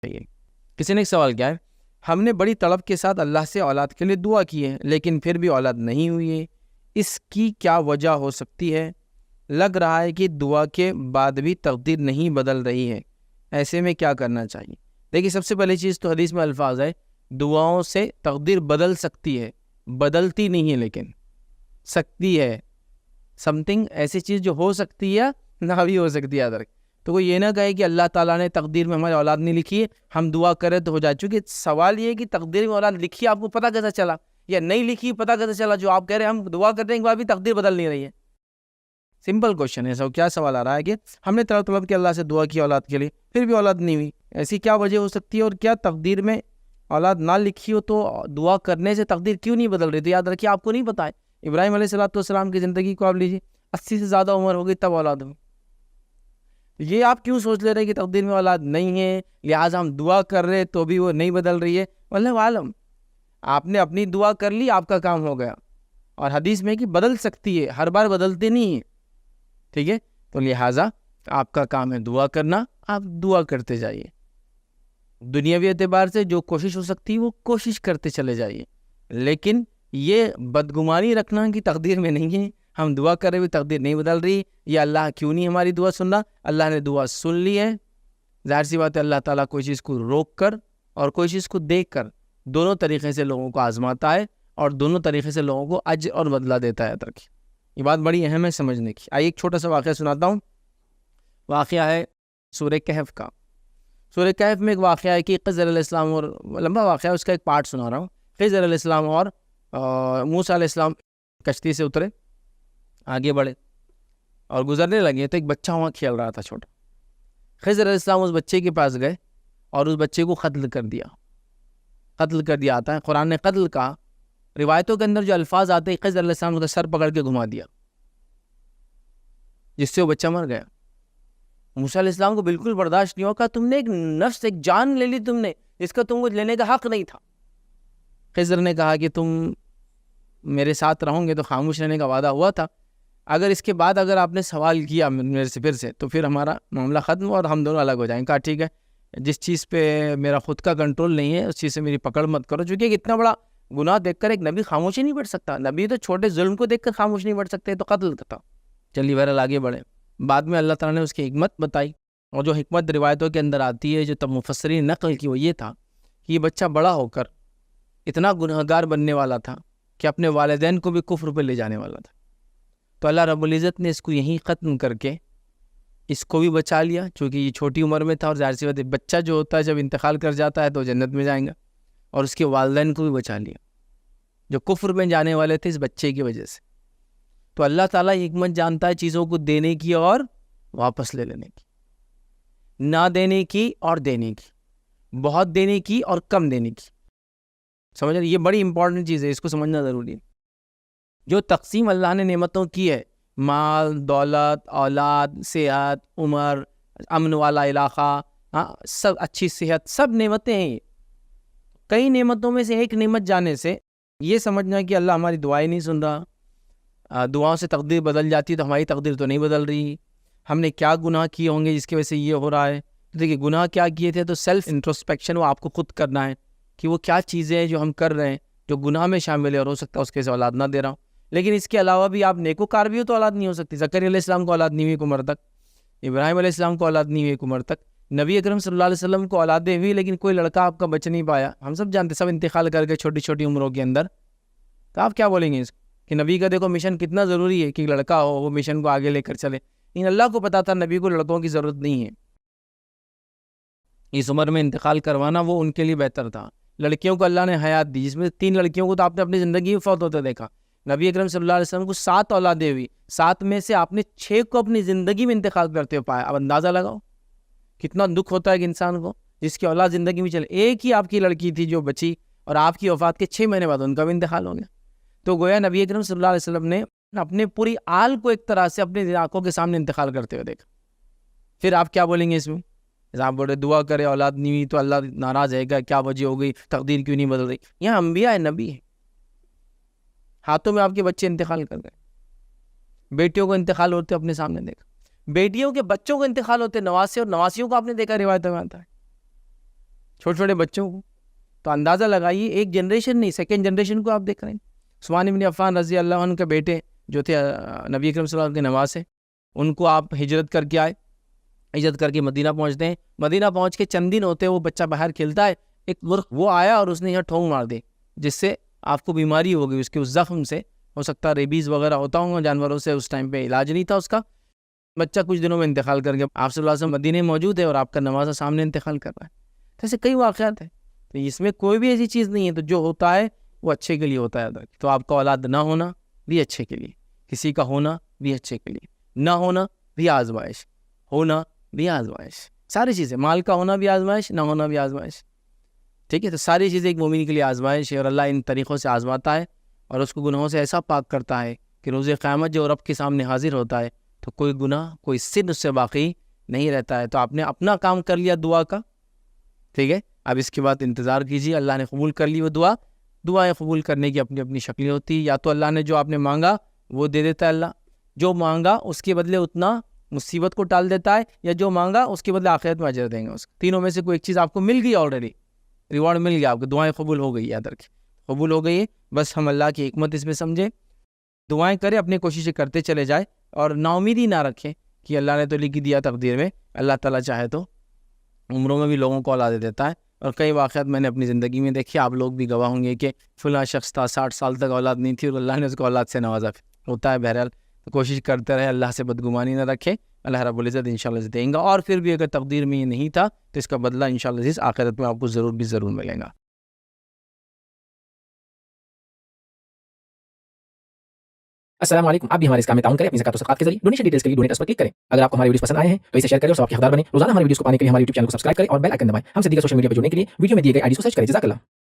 چاہیے. کسی نے ایک سوال کیا ہے، ہم نے بڑی طلب کے ساتھ اللہ سے اولاد کے لیے دعا کی ہے لیکن پھر بھی اولاد نہیں ہوئی ہے، اس کی کیا وجہ ہو سکتی ہے؟ لگ رہا ہے کہ دعا کے بعد بھی تقدیر نہیں بدل رہی ہے، ایسے میں کیا کرنا چاہیے؟ دیکھیے، سب سے پہلی چیز تو حدیث میں الفاظ ہے، دعاؤں سے تقدیر بدل سکتی ہے، بدلتی نہیں ہے لیکن سکتی ہے. سمتھنگ ایسی چیز جو ہو سکتی ہے نہ بھی ہو سکتی ہے ادھر. تو وہ یہ نہ کہے کہ اللہ تعالیٰ نے تقدیر میں ہماری اولاد نہیں لکھی ہے، ہم دعا کریں تو ہو جائے. چونکہ سوال یہ ہے کہ تقدیر میں اولاد لکھی ہے، آپ کو پتہ کیسے چلا؟ یا نہیں لکھی پتہ کیسے چلا؟ جو آپ کہہ رہے ہیں ہم دعا کرنے کے بعد بھی تقدیر بدل نہیں رہی ہے. سمپل کوشچن ہے. سو کیا سوال آ رہا ہے کہ ہم نے طلب کے اللہ سے دعا کی اولاد کے لیے، پھر بھی اولاد نہیں ہوئی، ایسی کیا وجہ ہو سکتی ہے؟ اور کیا تقدیر میں اولاد نہ لکھی ہو تو دعا کرنے سے تقدیر کیوں نہیں بدل رہی؟ تو یاد رکھیے، آپ کو نہیں پتا ہے. ابراہیم علیہ السلام کی زندگی کو آپ لیجیے، 80 سے زیادہ عمر ہو گئی تب اولاد ہوئی. یہ آپ کیوں سوچ لے رہے کہ تقدیر میں اولاد نہیں ہے لہٰذا ہم دعا کر رہے تو بھی وہ نہیں بدل رہی ہے؟ واللہ عالم، آپ نے اپنی دعا کر لی، آپ کا کام ہو گیا. اور حدیث میں کہ بدل سکتی ہے، ہر بار بدلتے نہیں ہیں. ٹھیک ہے، تو لہٰذا آپ کا کام ہے دعا کرنا، آپ دعا کرتے جائیے. دنیاوی اعتبار سے جو کوشش ہو سکتی ہے وہ کوشش کرتے چلے جائیے، لیکن یہ بدگمانی رکھنا کہ تقدیر میں نہیں ہے، ہم دعا کر رہے ہوئے تقدیر نہیں بدل رہی، یا اللہ کیوں نہیں ہماری دعا سن رہا. اللہ نے دعا سن لی ہے. ظاہر سی بات ہے، اللہ تعالیٰ کوئی چیز کو روک کر اور کوئی چیز کو دیکھ کر دونوں طریقے سے لوگوں کو آزماتا ہے اور دونوں طریقے سے لوگوں کو اجر اور بدلہ دیتا ہے. ترقی یہ بات بڑی اہم ہے سمجھنے کی. آئیے ایک چھوٹا سا واقعہ سناتا ہوں. واقعہ ہے سورہ کہف کا. سورہ کہف میں ایک واقعہ ہے کہ خضر علیہ السلام، اور لمبا واقعہ ہے، اس کا ایک پارٹ سنا رہا ہوں. خضر علیہ السلام اور موسیٰ علیہ السلام کشتی سے اترے، آگے بڑھے اور گزرنے لگے تو ایک بچہ وہاں کھیل رہا تھا چھوٹا. خضر علیہ السلام اس بچے کے پاس گئے اور اس بچے کو قتل کر دیا. قتل کر دیا آتا ہے، قرآن نے قتل کہا. روایتوں کے اندر جو الفاظ آتے ہیں، خضر علیہ السلام کا سر پکڑ کے گھما دیا جس سے وہ بچہ مر گیا. موسیٰ علیہ السلام کو بالکل برداشت نہیں ہوا، کہا تم نے ایک نفس، ایک جان لے لی تم نے، جس کا تم کو لینے کا حق نہیں تھا. خضر نے کہا کہ تم میرے ساتھ رہوں گے تو خاموش رہنے کا وعدہ ہوا تھا، اگر اس کے بعد اگر آپ نے سوال کیا میرے سے پھر سے تو پھر ہمارا معاملہ ختم اور ہم دونوں الگ ہو جائیں. کہا ٹھیک ہے، جس چیز پہ میرا خود کا کنٹرول نہیں ہے اس چیز سے میری پکڑ مت کرو. چونکہ اتنا بڑا گناہ دیکھ کر ایک نبی خاموش ہی نہیں بیٹھ سکتا. نبی تو چھوٹے ظلم کو دیکھ کر خاموش نہیں بیٹھ سکتے، تو قتل کرتا. چلیے بہرحال آگے بڑھے. بعد میں اللہ تعالیٰ نے اس کی حکمت بتائی، اور جو حکمت روایتوں کے اندر آتی ہے جو تب مفسرین نقل کی وہ یہ تھا کہ یہ بچہ بڑا ہو کر اتنا گنہگار بننے والا تھا کہ اپنے والدین کو بھی کفر پہ لے جانے والا تھا. تو اللہ رب العزت نے اس کو یہیں ختم کر کے اس کو بھی بچا لیا، چونکہ یہ چھوٹی عمر میں تھا. اور ظاہر سی بات ہے، بچہ جو ہوتا ہے جب انتقال کر جاتا ہے تو جنت میں جائیں گا، اور اس کے والدین کو بھی بچا لیا جو کفر میں جانے والے تھے اس بچے کی وجہ سے. تو اللہ تعالیٰ حکمت جانتا ہے چیزوں کو دینے کی اور واپس لے لینے کی، نہ دینے کی اور دینے کی، بہت دینے کی اور کم دینے کی. سمجھ رہے؟ یہ بڑی امپورٹنٹ چیز ہے، اس کو سمجھنا ضروری ہے. جو تقسیم اللہ نے نعمتوں کی ہے، مال، دولت، اولاد، صحت، عمر، امن والا علاقہ، سب اچھی صحت، سب نعمتیں ہیں. کئی نعمتوں میں سے ایک نعمت جانے سے یہ سمجھنا کہ اللہ ہماری دعائیں نہیں سن رہا، دعاؤں سے تقدیر بدل جاتی تو ہماری تقدیر تو نہیں بدل رہی. ہم نے کیا گناہ کیے ہوں گے جس کی وجہ سے یہ ہو رہا ہے؟ دیکھیے، گناہ کیا کیے تھے تو سیلف انٹروسپیکشن وہ آپ کو خود کرنا ہے کہ وہ کیا چیزیں ہیں جو ہم کر رہے ہیں جو گناہ میں شامل ہے، اور ہو سکتا ہے اس کے سے اولاد نہ دے رہا ہوں. لیکن اس کے علاوہ بھی آپ نیکوکار بھی ہو تو اولاد نہیں ہو سکتی. زکریا علیہ السلام کو اولاد نہیں ہوئی ایک عمر تک، ابراہیم علیہ السلام کو اولاد نہیں ہوئی ایک عمر تک، نبی اکرم صلی اللہ علیہ وسلم کو اولادیں ہوئی لیکن کوئی لڑکا آپ کا بچ نہیں پایا. ہم سب جانتے، سب انتقال کر گئے چھوٹی چھوٹی عمروں کے اندر. تو آپ کیا بولیں گے اس کہ نبی کا دیکھو مشن کتنا ضروری ہے کہ لڑکا ہو وہ مشن کو آگے لے کر چلے. لیکن اللہ کو پتا تھا نبی کو لڑکوں کی ضرورت نہیں ہے، اس عمر میں انتقال کروانا وہ ان کے لیے بہتر تھا. لڑکیوں کو اللہ نے حیات دی، جس میں 3 لڑکیوں کو تو آپ نے اپنی زندگی میں فوت ہوتے دیکھا. نبی اکرم صلی اللہ علیہ وسلم کو 7 اولادیں ہوئی، 7 میں سے آپ نے 6 کو اپنی زندگی میں انتقال کرتے ہوئے پایا. اب اندازہ لگاؤ کتنا دکھ ہوتا ہے کہ انسان کو جس کی اولاد زندگی میں چلے. ایک ہی آپ کی لڑکی تھی جو بچی، اور آپ کی وفات کے 6 مہینے بعد ان کا بھی انتقال ہو گیا. تو گویا نبی اکرم صلی اللہ علیہ وسلم نے اپنے پوری آل کو ایک طرح سے اپنی آنکھوں کے سامنے انتقال کرتے ہوئے دیکھا. پھر آپ کیا بولیں گے اس میں؟ آپ بولے دعا کرے اولاد نہیں ہوئی تو اللہ ناراض ہے گا، کیا وجہ ہو گئی، تقدیر کیوں نہیں بدل رہی؟ یہاں انبیاء ہے، نبی ہے، ہاتھوں میں آپ کے بچے انتقال کر گئے. بیٹیوں کو انتقال ہوتے اپنے سامنے دیکھا، بیٹیوں کے بچوں کو انتقال ہوتے نواسے، اور نواسیوں کو آپ نے دیکھا، روایتوں میں آتا ہے. چھوٹے چھوٹے بچوں کو. تو اندازہ لگائیے ایک جنریشن نہیں، سیکنڈ جنریشن کو آپ دیکھ رہے ہیں. عثمان بن عفان رضی اللہ عنہ کے بیٹے جو تھے نبی کریم صلی اللہ علیہ وسلم کے نواسے، ان کو آپ ہجرت کر کے آئے، ہجرت کر کے مدینہ پہنچتے ہیں. مدینہ پہنچ کے چند دن ہوتے ہیں وہ بچہ باہر کھیلتا ہے، ایک مرغ وہ آیا اور اس نے یہاں ٹھونگ مار دی، جس سے آپ کو بیماری ہو گئی اس کے اس زخم سے. ہو سکتا ہے ریبیز وغیرہ ہوتا ہوں جانوروں سے، اس ٹائم پہ علاج نہیں تھا اس کا. بچہ کچھ دنوں میں انتقال کر گیا. آپ صلی اللہ علیہ وسلم مدینے میں موجود ہے اور آپ کا نواسا سامنے انتقال کر رہا ہے. تو ایسے کئی واقعات ہیں. تو اس میں کوئی بھی ایسی چیز نہیں ہے. تو جو ہوتا ہے وہ اچھے کے لیے ہوتا ہے. تو آپ کا اولاد نہ ہونا بھی اچھے کے لیے، کسی کا ہونا بھی اچھے کے لیے، نہ ہونا بھی آزمائش، ہونا بھی آزمائش. ساری چیزیں، مال کا ہونا بھی آزمائش، نہ ہونا بھی آزمائش. ٹھیک ہے. تو ساری چیزیں ایک مومن کے لیے آزمائش ہے، اور اللہ ان طریقوں سے آزماتا ہے اور اس کو گناہوں سے ایسا پاک کرتا ہے کہ روز قیامت جو رب کے سامنے حاضر ہوتا ہے تو کوئی گناہ، کوئی سن اس سے باقی نہیں رہتا ہے. تو آپ نے اپنا کام کر لیا دعا کا. ٹھیک ہے. اب اس کے بعد انتظار کیجیے، اللہ نے قبول کر لی وہ دعا. دعائیں قبول کرنے کی اپنی اپنی شکلیں ہوتی. یا تو اللہ نے جو آپ نے مانگا وہ دے دیتا ہے، اللہ جو مانگا اس کے بدلے اتنا مصیبت کو ٹال دیتا ہے، یا جو مانگا اس کے بدلے آخرت میں اجر دیں گے. اس تینوں میں سے کوئی ایک چیز آپ کو مل گئی، آلریڈی ریوارڈ مل گیا، آپ کی دعائیں قبول ہو گئی. یاد رکھیں قبول ہو گئی ہے. بس ہم اللہ کی حکمت اس میں سمجھیں، دعائیں کریں، اپنی کوششیں کرتے چلے جائیں، اور نا امیدی نہ رکھیں کہ اللہ نے تو لکھ دیا تقدیر میں. اللہ تعالیٰ چاہے تو عمروں میں بھی لوگوں کو اولاد دیتا ہے. اور کئی واقعات میں نے اپنی زندگی میں دیکھی، آپ لوگ بھی گواہ ہوں گے کہ فلاں شخص تھا 60 سال تک اولاد نہیں تھی اور اللہ نے اس کو اولاد سے نوازا. ہوتا ہے. بہرحال کوشش کرتے رہے، اللہ سے بدگمانی نہ رکھے. اللہ رب العزت انشاءاللہ دیں گا. اور پھر بھی اگر تقدیر میں یہ نہیں تھا تو اس کا بدلہ انشاءاللہ آخرت میں آپ کو ضرور ملے گا. السلام علیکم. آپ بھی ہمارے اس کام میں تعاون کریں اپنی زکات و صدقات کے ذریعے. ڈونیشن ڈیٹیلز کے لیے ڈونیٹ اس پر کلک کریں. اگر آپ کو ہمارے ویڈیوز پسند آئے ہیں تو اسے شیئر کریں اور سب کے حقدار بنیں. روزانہ ہمارے ویڈیوز کو پانے کے لیے ہمارے یوٹیوب چینل کو سبسکرائب کریں اور بیل آئکن دبائیں. ہم سے دیگر سوشل میڈیا پر جڑنے کے لیے ویڈیو میں دیے گئے آئی ڈی کو سرچ کریں. جزاک اللہ.